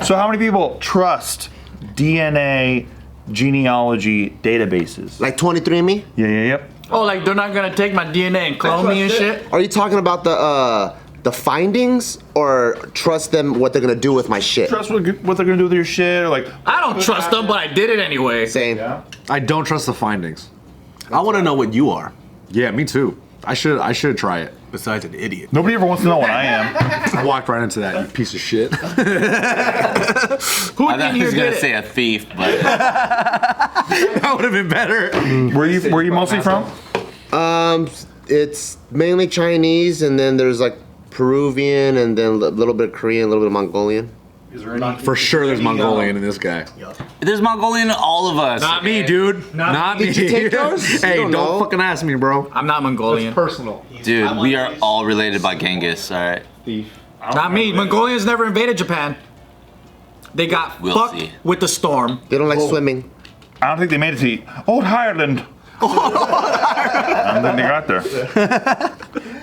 So how many people trust DNA genealogy databases? Like 23andMe? Yep. Oh, like they're not gonna take my DNA and clone me and shit? Are you talking about the findings, or trust them what they're gonna do with my shit? Trust what they're gonna do with your shit, or like. I don't trust them, but I did it anyway. Same. Yeah. I don't trust the findings. I want to know what you are, Yeah, me too. I should try it. besides an idiot. Nobody ever wants to know what I am. I walked right into that, you piece of shit. Who I thought in he here was gonna did say it? a thief, but That would have been better. Where you mostly from? It's mainly Chinese, and then there's like Peruvian, and then a little bit of Korean, a little bit of Mongolian. Is there any? For sure there's Mongolian in this guy. there's Mongolian in all of us. Not me, dude. Not me. Did you take yours? Hey, You don't don't know. fucking ask me, bro. I'm not Mongolian. Personal. Dude, we are all related by Genghis, alright? Not me. Mongolians never invaded Japan. They got We'll fucked see. with the storm. They don't like swimming. I don't think they made it to Old Ireland. I don't think they got there.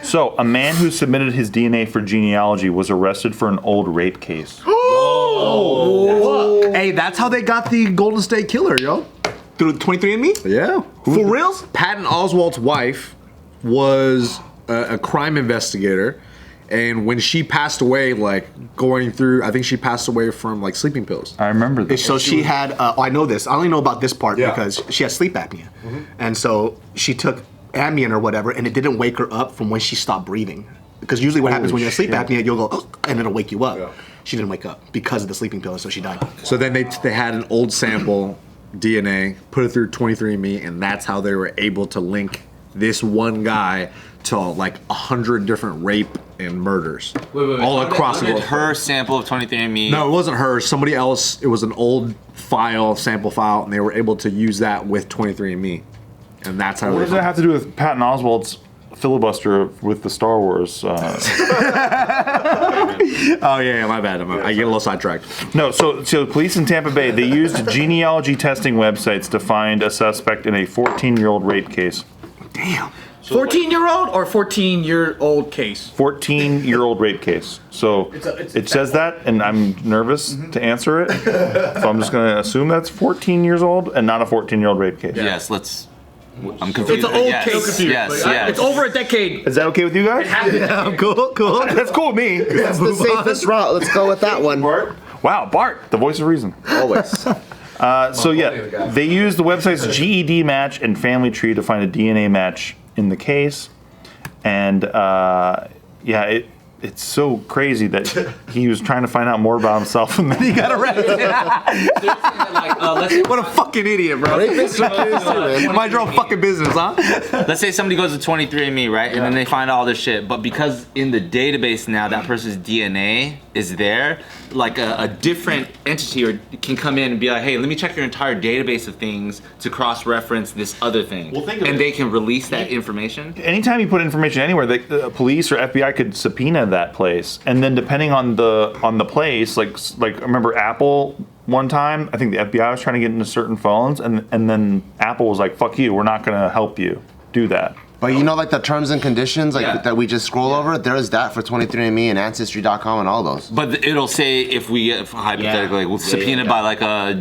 So, a man who submitted his DNA for genealogy was arrested for an old rape case. Hey, that's how they got the Golden State Killer, yo. Through 23andMe? Yeah. For reals? Patton Oswalt's wife was a crime investigator, and when she passed away, like going through, I think she passed away from like sleeping pills. I remember that. So she had, I know this. I only know about this part Yeah. because she has sleep apnea. And so she took Ambien or whatever, and it didn't wake her up from when she stopped breathing. Because usually what happens when you have sleep apnea, you'll go, and it'll wake you up. Yeah. She didn't wake up because of the sleeping pill, so she died. So then they had an old sample DNA, put it through 23andMe, and that's how they were able to link this one guy to like 100 different rape and murders all across the Did world. her sample of 23andMe. No, it wasn't her. Somebody else. It was an old sample file, and they were able to use that with 23andMe, and that's how. What does that have to do with Patton Oswalt's filibuster with the Star Wars? Oh yeah, my bad. I get a little sidetracked. No, so police in Tampa Bay, they used genealogy testing websites to find a suspect in a 14-year-old rape case. Damn. 14-year-old or 14-year-old case? 14-year-old rape case. So it says that, and I'm nervous to answer it. So I'm just going to assume that's 14 years old and not a 14-year-old rape case. Yes, let's. I'm confused. It's an old yes, case. Yes, yes. It's over a decade. Is that okay with you guys? Yeah, cool. That's cool with me. That's the safest route. Let's go with that one. Wow, Bart, the voice of reason. Always. So yeah, they used the websites GED Match and Family Tree to find a DNA match in the case, and it's so crazy that he was trying to find out more about himself, and then he got arrested. What a fucking idiot, bro. Rapists are curious too, man. Mind your own fucking business, huh? Let's say somebody goes to 23andMe, right? And then they find all this shit. But because in the database now that person's DNA is there, like a different entity or can come in and be like, hey, let me check your entire database of things to cross-reference this other thing. Well, think of and it. they can release that information. Anytime you put information anywhere, the police or FBI could subpoena that place, and then depending on the place, like I remember Apple one time, I think the FBI was trying to get into certain phones, and then Apple was like, "Fuck you, we're not gonna help you do that." But you know, like the terms and conditions, like Yeah. that we just scroll over. There is that for 23andMe and Ancestry.com and all those. But it'll say if we get hypothetically subpoenaed by like a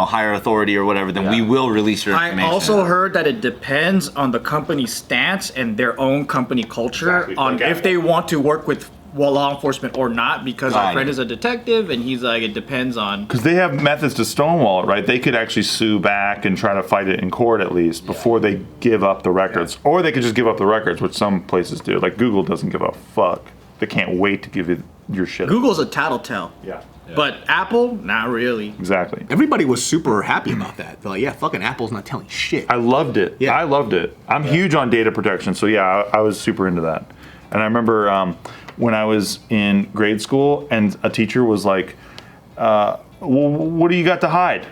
higher authority or whatever, then we will release your information. I also heard that it depends on the company's stance and their own company culture Exactly. on Like if they want to work with law enforcement or not, because our Right. friend is a detective and he's like, it depends on. Because they have methods to stonewall it, right? They could actually sue back and try to fight it in court at least before they give up the records. Or they could just give up the records, which some places do. Like Google doesn't give a fuck. They can't wait to give you your shit. Google's a tattletale, Yeah. but Apple, not really. Exactly. Everybody was super happy about that. They're like, yeah, fucking Apple's not telling shit. I loved it. Yeah. I loved it. I'm huge on data protection, so yeah, I was super into that. And I remember when I was in grade school, and a teacher was like, well, "What do you got to hide?"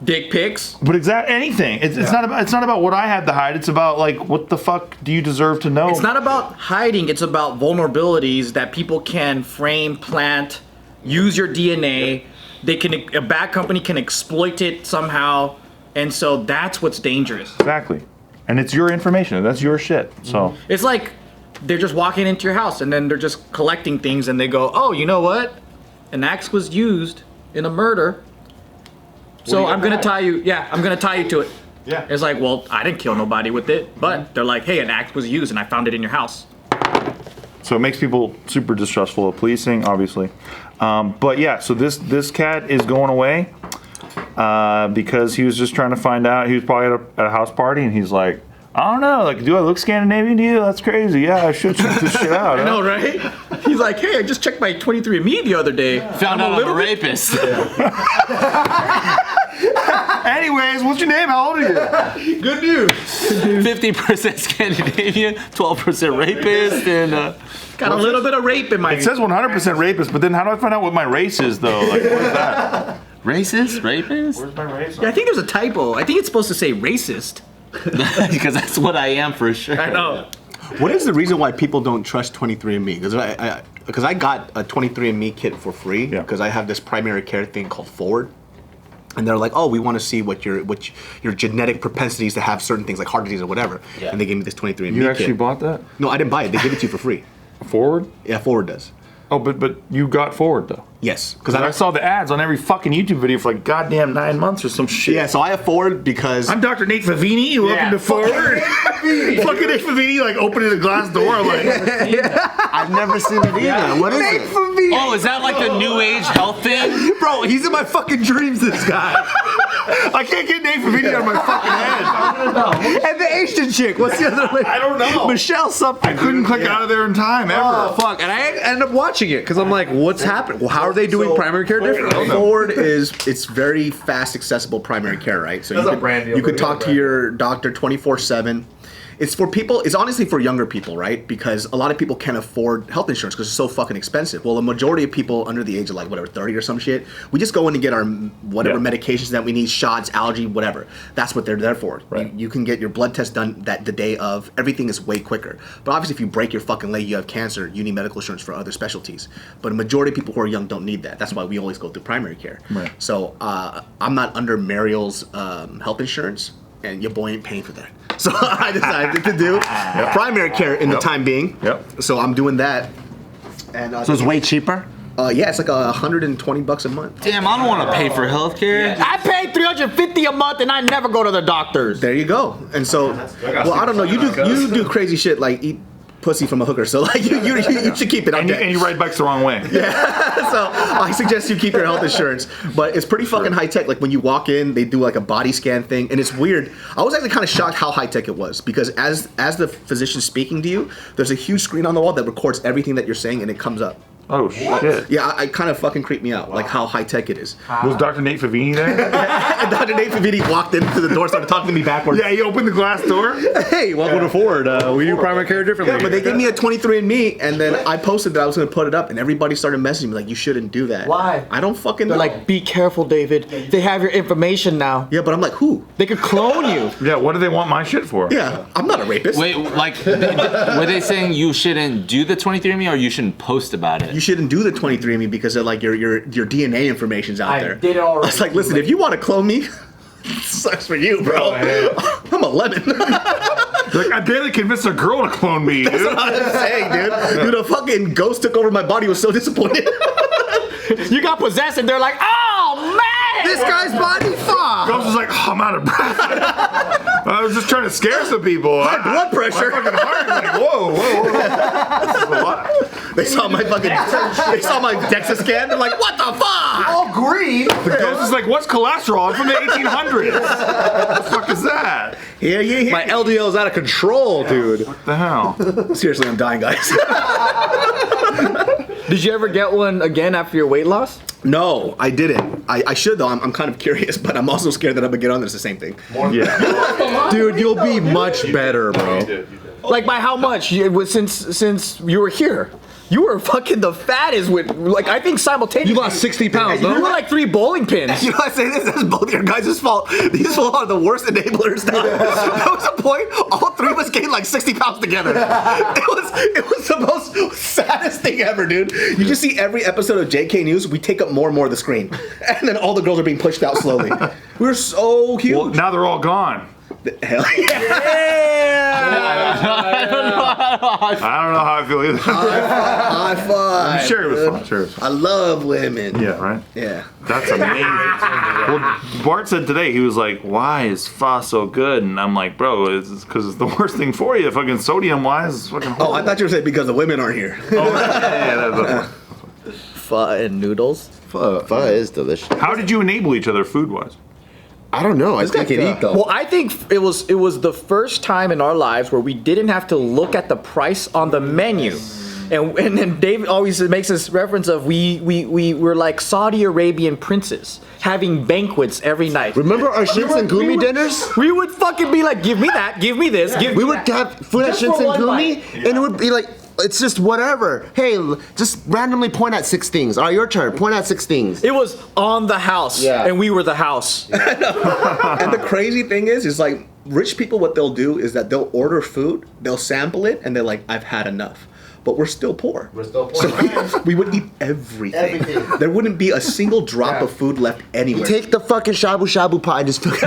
Dick pics. But anything. It's not about what I had to hide. It's about like, what the fuck do you deserve to know? It's not about hiding, it's about vulnerabilities that people can frame, plant, use your DNA. A bad company can exploit it somehow, and so that's what's dangerous. Exactly. And it's your information. That's your shit. So It's like they're just walking into your house and then they're just collecting things and they go, oh, you know what? an axe was used in a murder. So I'm gonna tie you. Yeah, I'm gonna tie you to it. Yeah. It's like, well, I didn't kill nobody with it, but they're like, hey, an axe was used and I found it in your house. So it makes people super distrustful of policing, obviously. But yeah, so this cat is going away because he was just trying to find out. He was probably at a house party, and he's like, I don't know, like, do I look Scandinavian to you? That's crazy. Yeah, I should check this shit out. I know, right? He's like, hey, I just checked my 23andMe the other day. Found out I'm a rapist. Anyways, what's your name? How old are you? Good news. 50% Scandinavian, 12% rapist, and Got a little bit of rape in my. It says 100% rapist, but then how do I find out what my race is, though? Like, what is that? racist, rapist. Where's my race? Yeah, I think there's a typo. I think it's supposed to say racist. Because that's what I am for sure. I know. What is the reason why people don't trust 23andMe? Because I got a 23andMe kit for free Yeah. because I have this primary care thing called Forward. And they're like, oh, we want to see what your genetic propensities to have certain things like heart disease or whatever. Yeah. And they gave me this 23andMe You actually kit. bought that? No, I didn't buy it. They give it to you for free. Forward? Yeah, Forward does. Oh, but you got Forward, though. Yes, Because I saw the ads on every fucking YouTube video for like goddamn 9 months or some shit. Yeah, so I have Forward because I'm Dr. Nate Favini. Welcome to Forward. Fucking Nate Favini, like opening the glass door, like. I've never seen it either. What is it? Oh, is that like the new age health thing? Bro, he's in my fucking dreams, this guy. I can't get Nate Favini out of my fucking head. And the Asian chick, what's the other lady? I don't know. Michelle something. I couldn't click out of there in time ever. Oh fuck! And I ended up watching it because I'm like, what's happening? Well, how are they doing primary care differently? Forward it's very fast, accessible primary care, right? So That's you a could, brand deal, you could but yeah, talk to brand your doctor 24/7. It's for people. It's honestly for younger people, right? Because a lot of people can't afford health insurance because it's so fucking expensive. Well, the majority of people under the age of like whatever 30 or some shit, we just go in and get our whatever Yeah. medications that we need, shots, allergy, whatever. That's what they're there for. Right. You can get your blood test done that the day of. Everything is way quicker. But obviously, if you break your fucking leg, you have cancer, you need medical insurance for other specialties. But a majority of people who are young don't need that. That's why we always go through primary care. Right. So I'm not under Mariel's health insurance, and your boy ain't paying for that. So I decided to do primary care in the time being. Yep. So I'm doing that. And So it's way cheaper. yeah, it's like $120 a month. Damn, I don't want to pay for healthcare. I pay $350 a month and I never go to the doctors. There you go. And so, well, I don't know. You do crazy shit like eat pussy from a hooker. So like you should keep it on And deck. you ride bikes the wrong way. So I suggest you keep your health insurance. But it's pretty fucking high tech. Like when you walk in, they do like a body scan thing, and it's weird. I was actually kind of shocked how high tech it was because as the physician speaking to you, there's a huge screen on the wall that records everything that you're saying, and it comes up. Oh, shit. Yeah, I kind of fucking creeped me out, like how high tech it is. Was Dr. Nate Favini there? And Dr. Nate Favini walked into the door, started talking to me backwards. Yeah, he opened the glass door. Hey, welcome to Forward. We do primary care differently. Yeah, but they gave me a 23andMe, and then I posted that I was going to put it up, and everybody started messaging me like, you shouldn't do that. Why? I don't fucking know. They're like, be careful, David. They have your information now. yeah, but I'm like, who? They could clone you. Yeah, what do they want my shit for? Yeah, I'm not a rapist. Wait, like, were they saying you shouldn't do the 23andMe or you shouldn't post about it? You shouldn't do the 23andMe because of like your DNA information's out there. did it already. I was like, listen, if you want to clone me, sucks for you, bro. I'm a lemon. Like, I barely convinced a girl to clone me, dude. I'm saying, dude. Dude, a fucking ghost took over my body. Was so disappointed. You got possessed and they're like, oh man! This guy's body fuck. Ghost was like, oh, I'm out of breath. I was just trying to scare some people. High blood pressure. My fucking heart was like, whoa. This is a lot. They saw my fucking. They saw my DEXA scan. They're like, what the fuck? All green. The ghost is like, what's cholesterol? I'm from the 1800s. What the fuck is that? Yeah. My LDL is out of control, dude. What the hell? Seriously, I'm dying, guys. Did you ever get one again after your weight loss? No, I didn't. I should though. I'm kind of curious, but I'm also scared that I'm gonna get on this the same thing. Yeah. Dude, you'll be much better, bro. Like by how much? Since you were here. You were fucking the fattest with, like, I think simultaneously. You lost 60 pounds, You no? were like 3 bowling pins. You know, I say this is both your guys' fault. These are the worst enablers. There was a point, all 3 of us gained like 60 pounds together. It was the most saddest thing ever, dude. You just see every episode of JK News, we take up more and more of the screen. And then all the girls are being pushed out slowly. We're so huge. Well, now they're all gone. Hell yeah. I don't know how I feel either. High five. I'm sure it was dude. fun. Sure it was fun. I love women. Yeah, right? Yeah. That's amazing. Well, Bart said today, he was like, why is pho so good? And I'm like, bro, it's because it's the worst thing for you. Fucking sodium-wise, it's fucking horrible. Oh, I thought you were saying because the women aren't here. Yeah, Pho and noodles. Pho is delicious. how did you enable each other food-wise? I don't know. This guy can eat though. Well, I think it was the first time in our lives where we didn't have to look at the price on the menu. And then Dave always makes this reference of we were like Saudi Arabian princes having banquets every night. Remember our Shinsengumi dinners? We would fucking be like, give me that, give me this, give We would have food at Just for one Shinsengumi, bite. and it would be like, it's just whatever. Hey, just randomly point at 6 things. All right, your turn. Point at 6 things. It was on the house, Yeah. and we were the house. And the crazy thing is like rich people, what they'll do is that they'll order food, they'll sample it, and they're like, I've had enough. But we're still poor. So we would eat everything. There wouldn't be a single drop of food left anywhere. Take the fucking shabu shabu pie and just drink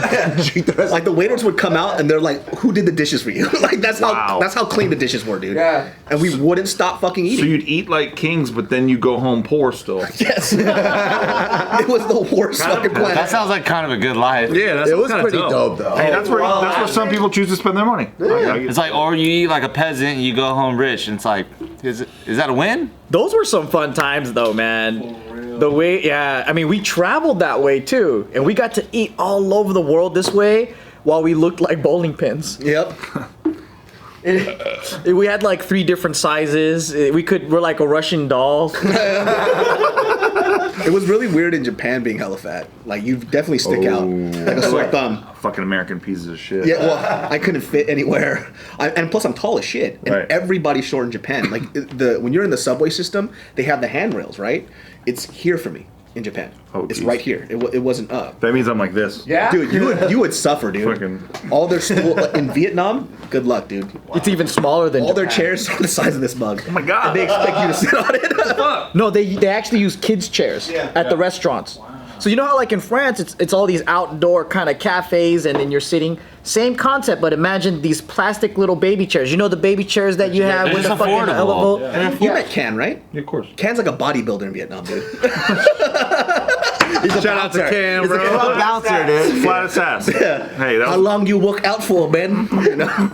the rest. Like the waiters would come out and they're like, "Who did the dishes for you?" Like that's Wow. how clean the dishes were, dude. Yeah. And we wouldn't stop fucking So eating. you'd eat like kings, but then you go home poor still. Yes. It was the worst fucking plan. That sounds like kind of a good life. Yeah, that's It was kinda pretty dope though. Hey, that's where some people choose to spend their money. It's like, or you eat like a peasant and you go home rich, and it's like, is that a win? Those were some fun times, though, man. The way, yeah, I mean, we traveled that way too, and we got to eat all over the world this way while we looked like bowling pins. Yep. We had like 3 different sizes. We're like a Russian doll. It was really weird in Japan being hella fat. Like you definitely stick out like a sore thumb. Fucking American pieces of shit. Yeah, well, I couldn't fit anywhere, and plus I'm tall as shit, and Right. everybody's short in Japan. Like when you're in the subway system, they have the handrails, right? It's here for me in Japan. Oh, it's geez. right here. It wasn't up. That means I'm like this. Yeah? Dude, you would suffer, dude. Fucking- All their school in Vietnam. Good luck, dude. It's even smaller than All their Japan. chairs are the size of this mug. Oh my God. And they expect you to sit on it. No, they actually use kids' chairs at the restaurants. So you know how like in France, it's all these outdoor kind of cafes, and then you're sitting. Same concept, but imagine these plastic little baby chairs. You know the baby chairs that you have with It's the fucking affordable. elbow. You met Can, right? Yeah, of course. Can's like a bodybuilder in Vietnam, dude. Shout out to Cam, It's a bro. club bouncer, dude. Flat as ass. Hey, that How was, long you work out for, man? You know?